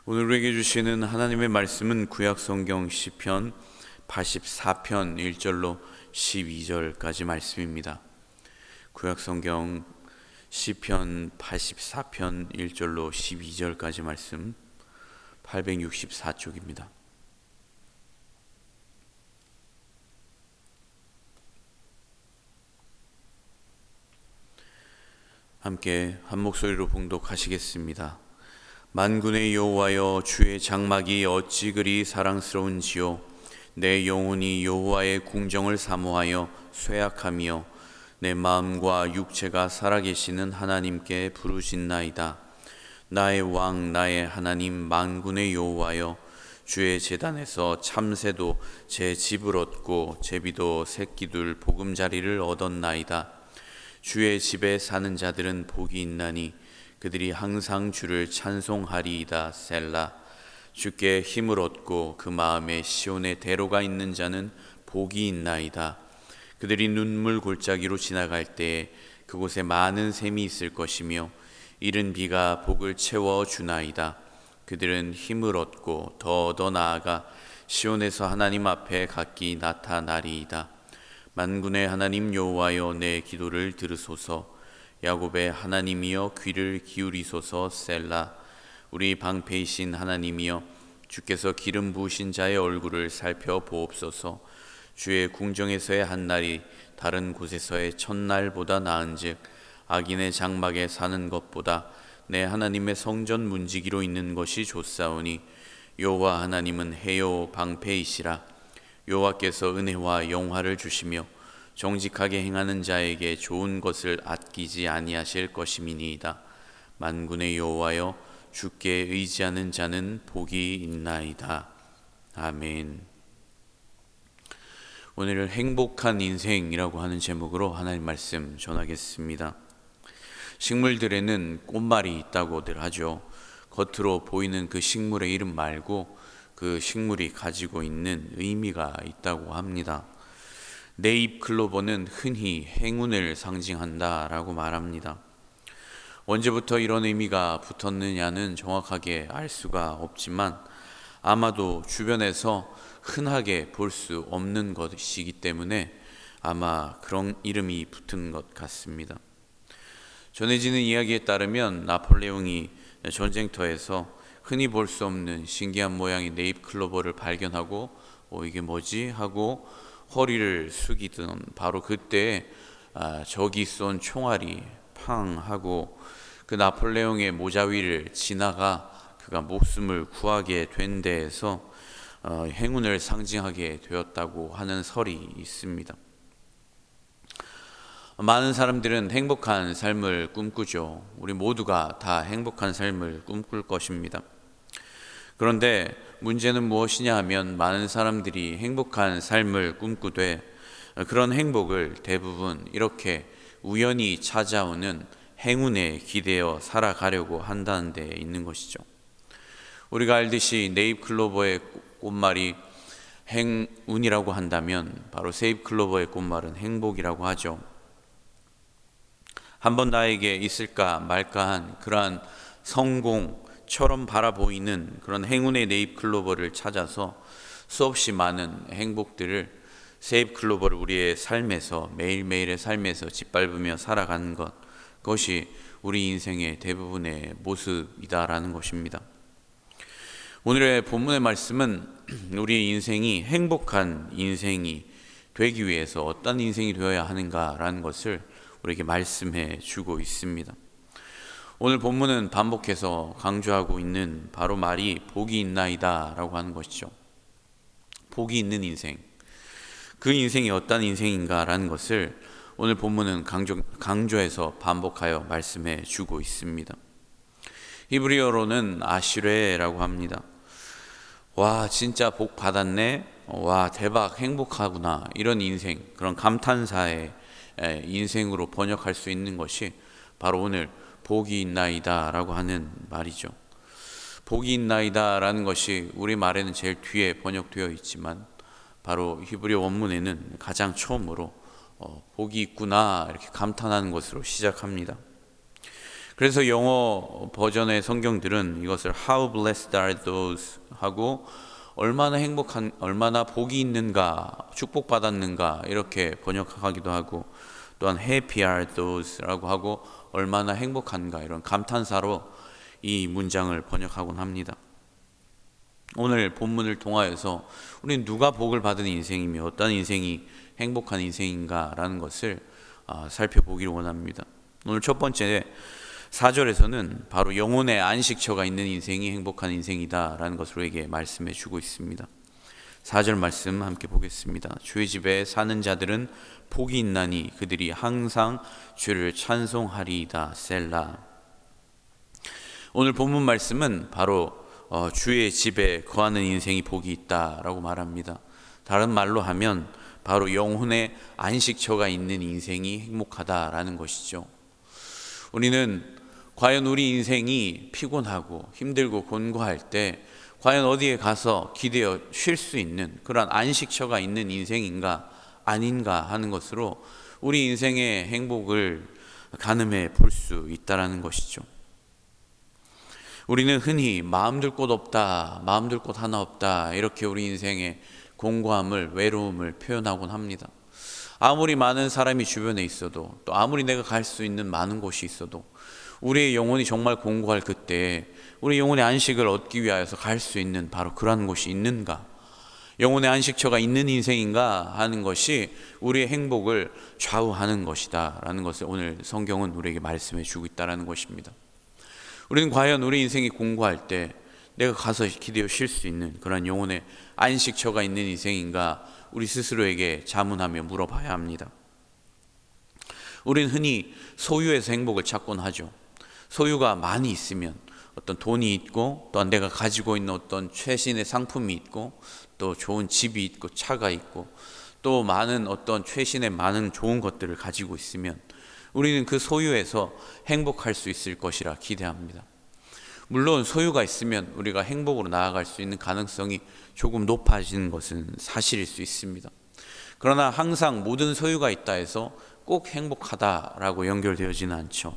오늘 우리에게 주시는 하나님의 말씀은 구약성경 시편 84편 1절로 12절까지 말씀입니다. 구약성경 시편 84편 1절로 12절까지 말씀 864쪽입니다. 함께 한 목소리로 봉독하시겠습니다. 만군의 여호와여, 주의 장막이 어찌 그리 사랑스러운지요. 내 영혼이 여호와의 궁정을 사모하여 쇠약하며 내 마음과 육체가 살아계시는 하나님께 부르짖나이다. 나의 왕 나의 하나님 만군의 여호와여, 주의 제단에서 참새도 제 집을 얻고 제비도 새끼들 보금자리를 얻었나이다. 주의 집에 사는 자들은 복이 있나니 그들이 항상 주를 찬송하리이다. 셀라. 주께 힘을 얻고 그 마음에 시온의 대로가 있는 자는 복이 있나이다. 그들이 눈물 골짜기로 지나갈 때에 그곳에 많은 샘이 있을 것이며 이른 비가 복을 채워 주나이다. 그들은 힘을 얻고 더 나아가 시온에서 하나님 앞에 각기 나타나리이다. 만군의 하나님 여호와여, 내 기도를 들으소서. 야곱의 하나님이여, 귀를 기울이소서. 셀라. 우리 방패이신 하나님이여, 주께서 기름 부으신 자의 얼굴을 살펴보옵소서. 주의 궁정에서의 한 날이 다른 곳에서의 첫날보다 나은즉 악인의 장막에 사는 것보다 내 하나님의 성전 문지기로 있는 것이 좋사오니 여호와 하나님은 해요 방패이시라. 여호와께서 은혜와 영화를 주시며 정직하게 행하는 자에게 좋은 것을 아끼지 아니하실 것임이니이다. 만군의 여호와여, 주께 의지하는 자는 복이 있나이다. 아멘. 오늘은 행복한 인생이라고 하는 제목으로 하나님 말씀 전하겠습니다. 식물들에는 꽃말이 있다고들 하죠. 겉으로 보이는 그 식물의 이름 말고 그 식물이 가지고 있는 의미가 있다고 합니다. 네잎 클로버는 흔히 행운을 상징한다라고 말합니다. 언제부터 이런 의미가 붙었느냐는 정확하게 알 수가 없지만 아마도 주변에서 흔하게 볼 수 없는 것이기 때문에 아마 그런 이름이 붙은 것 같습니다. 전해지는 이야기에 따르면 나폴레옹이 전쟁터에서 흔히 볼 수 없는 신기한 모양의 네잎 클로버를 발견하고 이게 뭐지? 하고 허리를 숙이던 바로 그때 적이 쏜 총알이 팡 하고 그 나폴레옹의 모자 위를 지나가 그가 목숨을 구하게 된 데에서 행운을 상징하게 되었다고 하는 설이 있습니다. 많은 사람들은 행복한 삶을 꿈꾸죠. 우리 모두가 다 행복한 삶을 꿈꿀 것입니다. 그런데 문제는 무엇이냐 하면 많은 사람들이 행복한 삶을 꿈꾸되 그런 행복을 대부분 이렇게 우연히 찾아오는 행운에 기대어 살아가려고 한다는 데 있는 것이죠. 우리가 알듯이 네잎 클로버의 꽃말이 행운이라고 한다면 바로 세잎 클로버의 꽃말은 행복이라고 하죠. 한번 나에게 있을까 말까한 그러한 성공처럼 바라보이는 그런 행운의 네잎 클로버를 찾아서 수없이 많은 행복들을 세잎 클로버를 우리의 삶에서 매일매일의 삶에서 짓밟으며 살아가는 것, 그것이 우리 인생의 대부분의 모습이다라는 것입니다. 오늘의 본문의 말씀은 우리 인생이 행복한 인생이 되기 위해서 어떤 인생이 되어야 하는가라는 것을 우리에게 말씀해 주고 있습니다. 오늘 본문은 반복해서 강조하고 있는 바로 말이 복이 있나이다 라고 하는 것이죠. 복이 있는 인생, 그 인생이 어떤 인생인가 라는 것을 오늘 본문은 강조해서 반복하여 말씀해 주고 있습니다. 히브리어로는 아시레라고 합니다. 와, 진짜 복 받았네. 와, 대박, 행복하구나. 이런 인생, 그런 감탄사의 인생으로 번역할 수 있는 것이 바로 오늘 복이 있나이다 라고 하는 말이죠. 복이 있나이다 라는 것이 우리말에는 제일 뒤에 번역되어 있지만 바로 히브리어 원문에는 가장 처음으로 복이 있구나 이렇게 감탄하는 것으로 시작합니다. 그래서 영어 버전의 성경들은 이것을 How blessed are those 하고 얼마나 복이 있는가, 축복받았는가 이렇게 번역하기도 하고, 또한 Happy are those라고 하고 얼마나 행복한가 이런 감탄사로 이 문장을 번역하곤 합니다. 오늘 본문을 통하여서 우리는 누가 복을 받은 인생이며 어떤 인생이 행복한 인생인가라는 것을 살펴보기를 원합니다. 오늘 첫 번째 4절에서는 바로 영혼의 안식처가 있는 인생이 행복한 인생이다라는 것을 우리에게 말씀해 주고 있습니다. 4절 말씀 함께 보겠습니다. 주의 집에 사는 자들은 복이 있나니 그들이 항상 주를 찬송하리이다. 셀라. 오늘 본문 말씀은 바로 주의 집에 거하는 인생이 복이 있다라고 말합니다. 다른 말로 하면 바로 영혼의 안식처가 있는 인생이 행복하다라는 것이죠. 우리는 과연 우리 인생이 피곤하고 힘들고 곤고할 때 과연 어디에 가서 기대어 쉴 수 있는 그런 안식처가 있는 인생인가 아닌가 하는 것으로 우리 인생의 행복을 가늠해 볼 수 있다는 것이죠. 우리는 흔히 마음둘 곳 없다, 마음둘 곳 하나 없다 이렇게 우리 인생의 공고함을, 외로움을 표현하곤 합니다. 아무리 많은 사람이 주변에 있어도, 또 아무리 내가 갈 수 있는 많은 곳이 있어도 우리의 영혼이 정말 공고할 그때 우리 영혼의 안식을 얻기 위하여서 갈 수 있는 바로 그러한 곳이 있는가, 영혼의 안식처가 있는 인생인가 하는 것이 우리의 행복을 좌우하는 것이다 라는 것을 오늘 성경은 우리에게 말씀해 주고 있다는 것입니다. 우리는 과연 우리 인생이 공고할 때 내가 가서 기대어 쉴 수 있는 그런 영혼의 안식처가 있는 인생인가 우리 스스로에게 자문하며 물어봐야 합니다. 우리는 흔히 소유에서 행복을 찾곤 하죠. 소유가 많이 있으면, 어떤 돈이 있고 또한 내가 가지고 있는 어떤 최신의 상품이 있고 또 좋은 집이 있고 차가 있고 또 많은 어떤 최신의 많은 좋은 것들을 가지고 있으면 우리는 그 소유에서 행복할 수 있을 것이라 기대합니다. 물론 소유가 있으면 우리가 행복으로 나아갈 수 있는 가능성이 조금 높아지는 것은 사실일 수 있습니다. 그러나 항상 모든 소유가 있다 해서 꼭 행복하다라고 연결되어지는 않죠.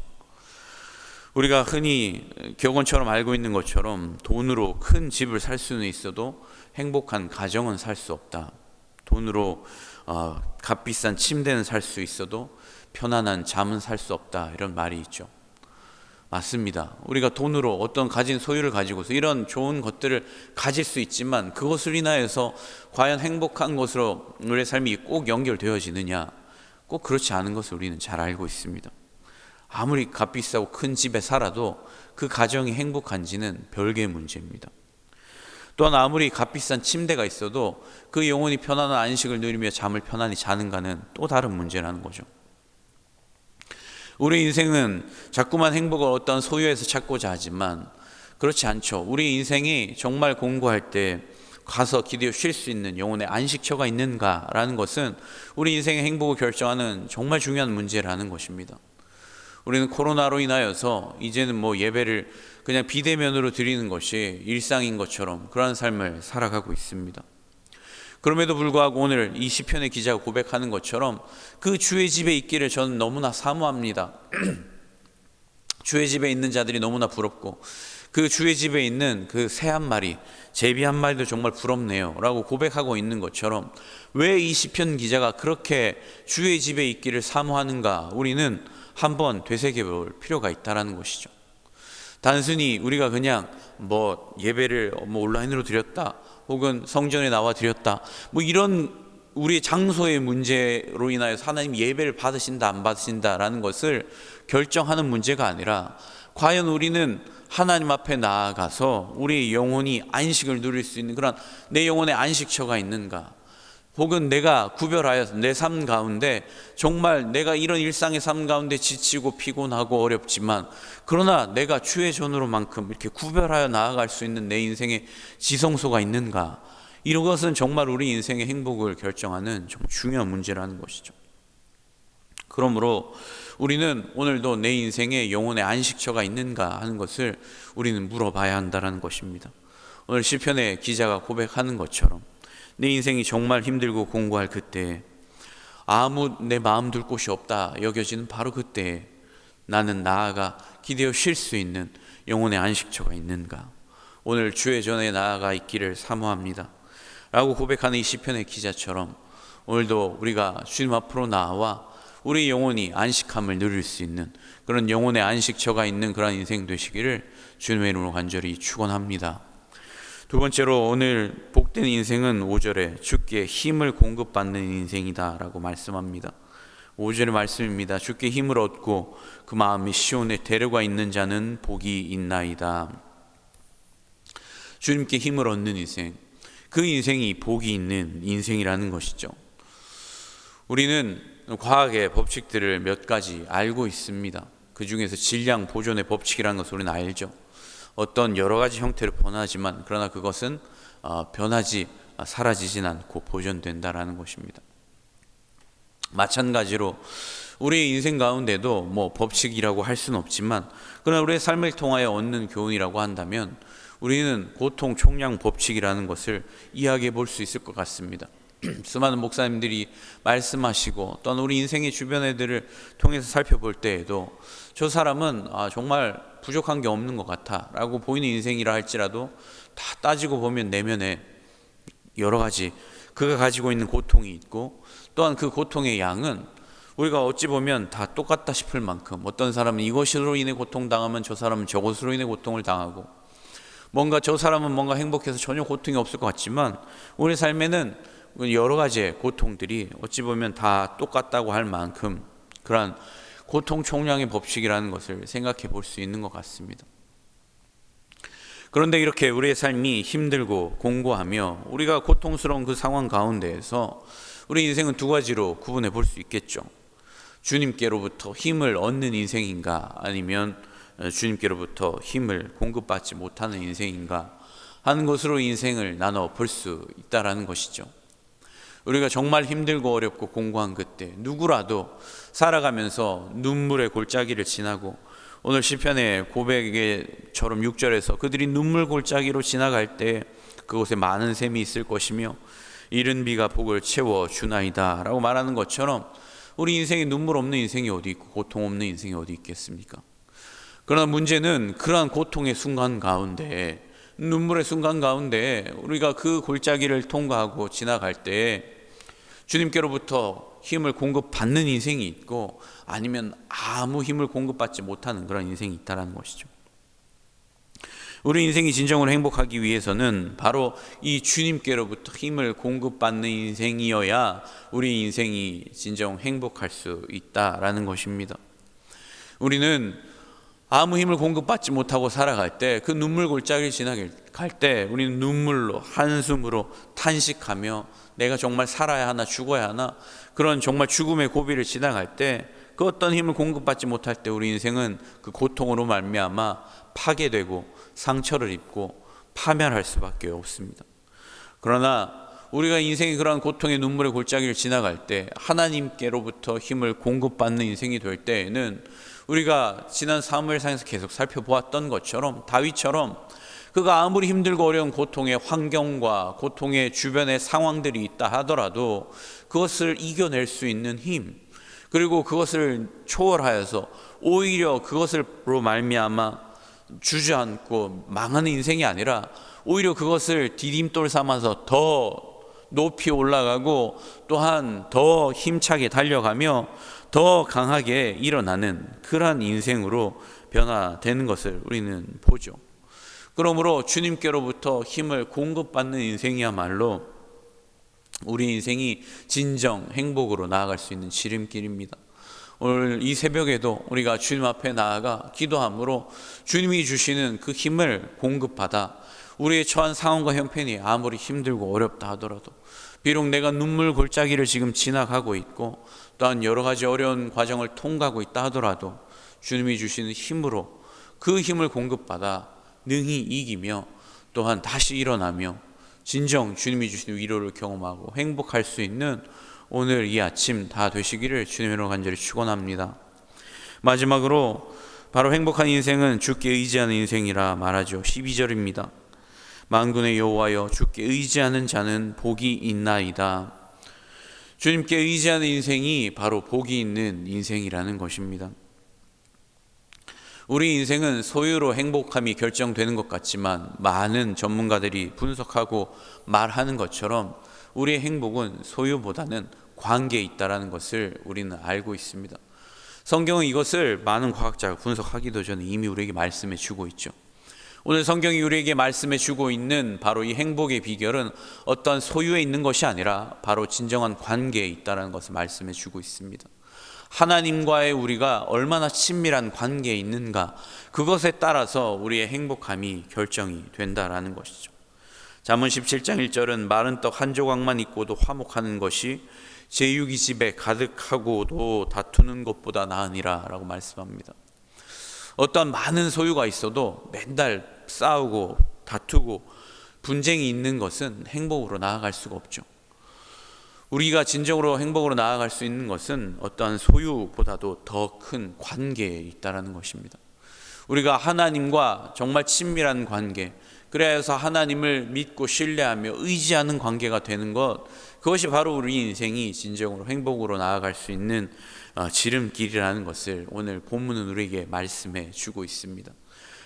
우리가 흔히 격언처럼 알고 있는 것처럼 돈으로 큰 집을 살 수는 있어도 행복한 가정은 살 수 없다. 돈으로 값비싼 침대는 살 수 있어도 편안한 잠은 살 수 없다. 이런 말이 있죠. 맞습니다. 우리가 돈으로 어떤 가진 소유를 가지고서 이런 좋은 것들을 가질 수 있지만 그것을 인하여서 과연 행복한 것으로 우리의 삶이 꼭 연결되어지느냐? 꼭 그렇지 않은 것을 우리는 잘 알고 있습니다. 아무리 값비싸고 큰 집에 살아도 그 가정이 행복한지는 별개의 문제입니다. 또한 아무리 값비싼 침대가 있어도 그 영혼이 편안한 안식을 누리며 잠을 편안히 자는가는 또 다른 문제라는 거죠. 우리 인생은 자꾸만 행복을 어떤 소유에서 찾고자 하지만 그렇지 않죠. 우리 인생이 정말 공고할 때 가서 기대어 쉴 수 있는 영혼의 안식처가 있는가라는 것은 우리 인생의 행복을 결정하는 정말 중요한 문제라는 것입니다. 우리는 코로나로 인하여서 이제는 예배를 그냥 비대면으로 드리는 것이 일상인 것처럼 그러한 삶을 살아가고 있습니다. 그럼에도 불구하고 오늘 이 시편의 기자가 고백하는 것처럼 그 주의 집에 있기를 저는 너무나 사모합니다. 주의 집에 있는 자들이 너무나 부럽고 그 주의 집에 있는 그 새 한 마리, 제비 한 마리도 정말 부럽네요 라고 고백하고 있는 것처럼 왜 이 시편 기자가 그렇게 주의 집에 있기를 사모하는가 우리는 한번 되새겨볼 필요가 있다는 것이죠. 단순히 우리가 그냥 예배를 온라인으로 드렸다 혹은 성전에 나와 드렸다 이런 우리의 장소의 문제로 인하여서 하나님 예배를 받으신다 안 받으신다라는 것을 결정하는 문제가 아니라 과연 우리는 하나님 앞에 나아가서 우리의 영혼이 안식을 누릴 수 있는 그런 내 영혼의 안식처가 있는가, 혹은 내가 구별하여서 내 삶 가운데 정말 내가 이런 일상의 삶 가운데 지치고 피곤하고 어렵지만 그러나 내가 주의 전으로만큼 이렇게 구별하여 나아갈 수 있는 내 인생의 지성소가 있는가, 이런 것은 정말 우리 인생의 행복을 결정하는 좀 중요한 문제라는 것이죠. 그러므로 우리는 오늘도 내 인생에 영혼의 안식처가 있는가 하는 것을 우리는 물어봐야 한다는 것입니다. 오늘 시편의 기자가 고백하는 것처럼 내 인생이 정말 힘들고 공고할 그때, 아무 내 마음 둘 곳이 없다 여겨지는 바로 그때 나는 나아가 기대어 쉴 수 있는 영혼의 안식처가 있는가? 오늘 주의 전에 나아가 있기를 사모합니다 라고 고백하는 이 시편의 기자처럼 오늘도 우리가 주님 앞으로 나와 우리 영혼이 안식함을 누릴 수 있는 그런 영혼의 안식처가 있는 그런 인생 되시기를 주님의 이름으로 간절히 축원합니다. 두 번째로 오늘 복된 인생은 5절에 주께 힘을 공급받는 인생이다 라고 말씀합니다. 5절의 말씀입니다. 주께 힘을 얻고 그 마음이 시온에 데려가 있는 자는 복이 있나이다. 주님께 힘을 얻는 인생, 그 인생이 복이 있는 인생이라는 것이죠. 우리는 과학의 법칙들을 몇 가지 알고 있습니다. 그 중에서 질량 보존의 법칙이라는 것을 우리는 알죠. 어떤 여러 가지 형태로 변하지만 그러나 그것은 변하지 사라지진 않고 보존된다라는 것입니다. 마찬가지로 우리의 인생 가운데도 뭐 법칙이라고 할 수는 없지만 그러나 우리의 삶을 통하여 얻는 교훈이라고 한다면 우리는 고통 총량 법칙이라는 것을 이야기해 볼 수 있을 것 같습니다. 수많은 목사님들이 말씀하시고 또는 우리 인생의 주변 애들을 통해서 살펴볼 때에도 저 사람은 정말 부족한 게 없는 것 같아 라고 보이는 인생이라 할지라도 다 따지고 보면 내면에 여러 가지 그가 가지고 있는 고통이 있고 또한 그 고통의 양은 우리가 어찌 보면 다 똑같다 싶을 만큼 어떤 사람은 이것으로 인해 고통당하면 저 사람은 저것으로 인해 고통을 당하고 뭔가 저 사람은 뭔가 행복해서 전혀 고통이 없을 것 같지만 우리 삶에는 여러 가지의 고통들이 어찌 보면 다 똑같다고 할 만큼 그러한 고통 총량의 법칙이라는 것을 생각해 볼 수 있는 것 같습니다. 그런데 이렇게 우리의 삶이 힘들고 공고하며 우리가 고통스러운 그 상황 가운데에서 우리 인생은 두 가지로 구분해 볼 수 있겠죠. 주님께로부터 힘을 얻는 인생인가 아니면 주님께로부터 힘을 공급받지 못하는 인생인가 하는 것으로 인생을 나눠 볼 수 있다라는 것이죠. 우리가 정말 힘들고 어렵고 공고한 그때 누구라도 살아가면서 눈물의 골짜기를 지나고 오늘 시편의 고백처럼 6절에서 그들이 눈물 골짜기로 지나갈 때 그곳에 많은 샘이 있을 것이며 이른 비가 복을 채워 주나이다 라고 말하는 것처럼 우리 인생에 눈물 없는 인생이 어디 있고 고통 없는 인생이 어디 있겠습니까? 그러나 문제는 그러한 고통의 순간 가운데 눈물의 순간 가운데 우리가 그 골짜기를 통과하고 지나갈 때 주님께로부터 힘을 공급받는 인생이 있고 아니면 아무 힘을 공급받지 못하는 그런 인생이 있다는 것이죠. 우리 인생이 진정으로 행복하기 위해서는 바로 이 주님께로부터 힘을 공급받는 인생이어야 우리 인생이 진정 행복할 수 있다라는 것입니다. 우리는 아무 힘을 공급받지 못하고 살아갈 때 그 눈물 골짜기를 지나갈 때 우리는 눈물로 한숨으로 탄식하며 내가 정말 살아야 하나 죽어야 하나 그런 정말 죽음의 고비를 지나갈 때 그 어떤 힘을 공급받지 못할 때 우리 인생은 그 고통으로 말미암아 파괴되고 상처를 입고 파멸할 수밖에 없습니다. 그러나 우리가 인생의 그런 고통의 눈물의 골짜기를 지나갈 때 하나님께로부터 힘을 공급받는 인생이 될 때에는 우리가 지난 사무엘상에서 계속 살펴보았던 것처럼 다윗처럼 그가 아무리 힘들고 어려운 고통의 환경과 고통의 주변의 상황들이 있다 하더라도 그것을 이겨낼 수 있는 힘 그리고 그것을 초월하여서 오히려 그것으로 말미암아 주저앉고 망하는 인생이 아니라 오히려 그것을 디딤돌 삼아서 더 높이 올라가고 또한 더 힘차게 달려가며 더 강하게 일어나는 그러한 인생으로 변화되는 것을 우리는 보죠. 그러므로 주님께로부터 힘을 공급받는 인생이야말로 우리 인생이 진정 행복으로 나아갈 수 있는 지름길입니다. 오늘 이 새벽에도 우리가 주님 앞에 나아가 기도함으로 주님이 주시는 그 힘을 공급받아 우리의 처한 상황과 형편이 아무리 힘들고 어렵다 하더라도 비록 내가 눈물 골짜기를 지금 지나가고 있고 또한 여러 가지 어려운 과정을 통과하고 있다 하더라도 주님이 주시는 힘으로 그 힘을 공급받아 능히 이기며 또한 다시 일어나며 진정 주님이 주시는 위로를 경험하고 행복할 수 있는 오늘 이 아침 다 되시기를 주님으로 간절히 축원합니다. 마지막으로 바로 행복한 인생은 주께 의지하는 인생이라 말하죠. 12절입니다. 만군의 여호와여 주께 의지하는 자는 복이 있나이다. 주님께 의지하는 인생이 바로 복이 있는 인생이라는 것입니다. 우리 인생은 소유로 행복함이 결정되는 것 같지만 많은 전문가들이 분석하고 말하는 것처럼 우리의 행복은 소유보다는 관계에 있다는 것을 우리는 알고 있습니다. 성경은 이것을 많은 과학자가 분석하기도 전에 이미 우리에게 말씀해 주고 있죠. 오늘 성경이 우리에게 말씀해 주고 있는 바로 이 행복의 비결은 어떤 소유에 있는 것이 아니라 바로 진정한 관계에 있다는 것을 말씀해 주고 있습니다. 하나님과의 우리가 얼마나 친밀한 관계에 있는가, 그것에 따라서 우리의 행복함이 결정이 된다라는 것이죠. 잠언 17장 1절은 마른 떡 한 조각만 있고도 화목하는 것이 제육이 집에 가득하고도 다투는 것보다 나으니라 라고 말씀합니다. 어떤 많은 소유가 있어도 맨날 싸우고 다투고 분쟁이 있는 것은 행복으로 나아갈 수가 없죠. 우리가 진정으로 행복으로 나아갈 수 있는 것은 어떠한 소유보다도 더 큰 관계에 있다는 것입니다. 우리가 하나님과 정말 친밀한 관계, 그래서 하나님을 믿고 신뢰하며 의지하는 관계가 되는 것, 그것이 바로 우리 인생이 진정으로 행복으로 나아갈 수 있는 지름길이라는 것을 오늘 본문은 우리에게 말씀해 주고 있습니다.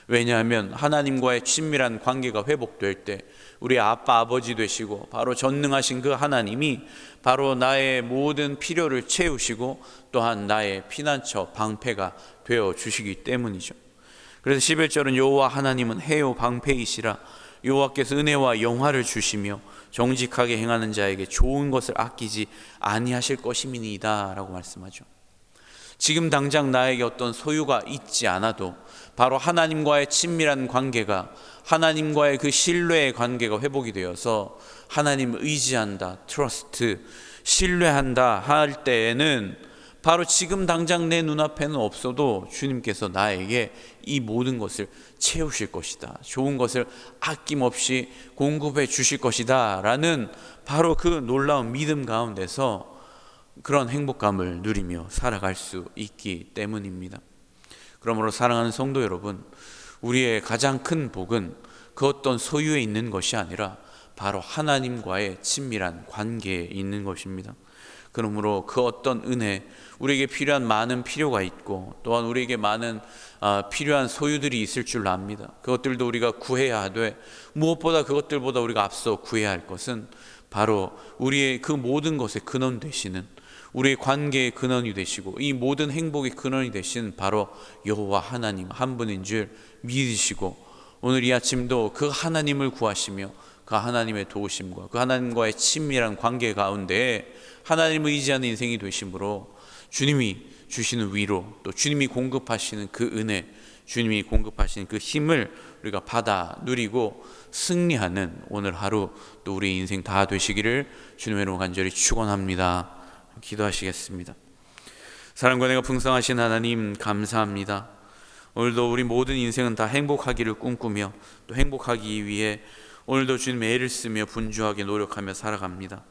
왜냐하면 하나님과의 친밀한 관계가 회복될 때 우리 아빠 아버지 되시고 바로 전능하신 그 하나님이 바로 나의 모든 필요를 채우시고 또한 나의 피난처 방패가 되어 주시기 때문이죠. 그래서 11절은 여호와 하나님은 해요 방패이시라, 여호와께서 은혜와 영화를 주시며 정직하게 행하는 자에게 좋은 것을 아끼지 아니하실 것임이니이다 라고 말씀하죠. 지금 당장 나에게 어떤 소유가 있지 않아도 바로 하나님과의 친밀한 관계가, 하나님과의 그 신뢰의 관계가 회복이 되어서 하나님을 의지한다, 트러스트, 신뢰한다 할 때에는 바로 지금 당장 내 눈앞에는 없어도 주님께서 나에게 이 모든 것을 채우실 것이다, 좋은 것을 아낌없이 공급해 주실 것이다 라는 바로 그 놀라운 믿음 가운데서 그런 행복감을 누리며 살아갈 수 있기 때문입니다. 그러므로 사랑하는 성도 여러분, 우리의 가장 큰 복은 그 어떤 소유에 있는 것이 아니라 바로 하나님과의 친밀한 관계에 있는 것입니다. 그러므로 그 어떤 은혜, 우리에게 필요한 많은 필요가 있고 또한 우리에게 많은 필요한 소유들이 있을 줄 압니다. 그것들도 우리가 구해야 하되, 무엇보다 그것들보다 우리가 앞서 구해야 할 것은 바로 우리의 그 모든 것의 근원 되시는, 우리의 관계의 근원이 되시고 이 모든 행복의 근원이 되신 바로 여호와 하나님 한 분인 줄 믿으시고, 오늘 이 아침도 그 하나님을 구하시며 그 하나님의 도우심과 그 하나님과의 친밀한 관계 가운데 하나님을 의지하는 인생이 되심으로 주님이 주시는 위로, 또 주님이 공급하시는 그 은혜, 주님이 공급하시는 그 힘을 우리가 받아 누리고 승리하는 오늘 하루, 또 우리 인생 다 되시기를 주님의 이름으로 간절히 축원합니다. 기도하시겠습니다. 사랑과 은혜가 풍성하신 하나님, 감사합니다. 오늘도 우리 모든 인생은 다 행복하기를 꿈꾸며 또 행복하기 위해 오늘도 주님의 애를 쓰며 분주하게 노력하며 살아갑니다.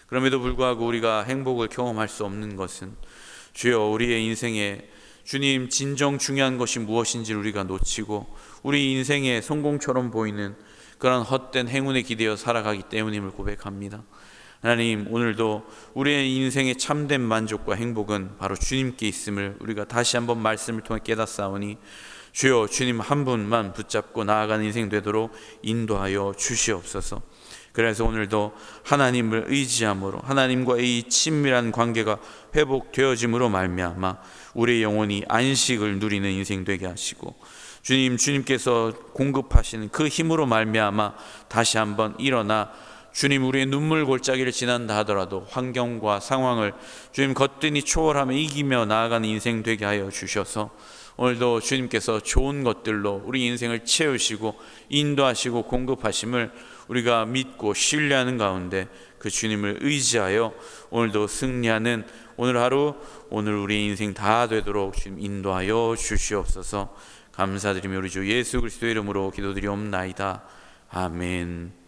그럼에도 불구하고 우리가 행복을 경험할 수 없는 것은 주여, 우리의 인생에 주님 진정 중요한 것이 무엇인지 우리가 놓치고 우리 인생의 성공처럼 보이는 그런 헛된 행운에 기대어 살아가기 때문임을 고백합니다. 하나님, 오늘도 우리의 인생의 참된 만족과 행복은 바로 주님께 있음을 우리가 다시 한번 말씀을 통해 깨닫사오니 주여, 주님 한 분만 붙잡고 나아가는 인생 되도록 인도하여 주시옵소서. 그래서 오늘도 하나님을 의지함으로 하나님과의 이 친밀한 관계가 회복되어짐으로 말미암아 우리의 영혼이 안식을 누리는 인생 되게 하시고 주님께서 공급하시는 그 힘으로 말미암아 다시 한번 일어나 주님, 우리의 눈물 골짜기를 지난다 하더라도 환경과 상황을 주님 거뜬히 초월하며 이기며 나아가는 인생 되게 하여 주셔서 오늘도 주님께서 좋은 것들로 우리 인생을 채우시고 인도하시고 공급하심을 우리가 믿고 신뢰하는 가운데 그 주님을 의지하여 오늘도 승리하는 오늘 하루, 오늘 우리 인생 다 되도록 주님 인도하여 주시옵소서. 감사드리며 우리 주 예수 그리스도의 이름으로 기도드리옵나이다. 아멘.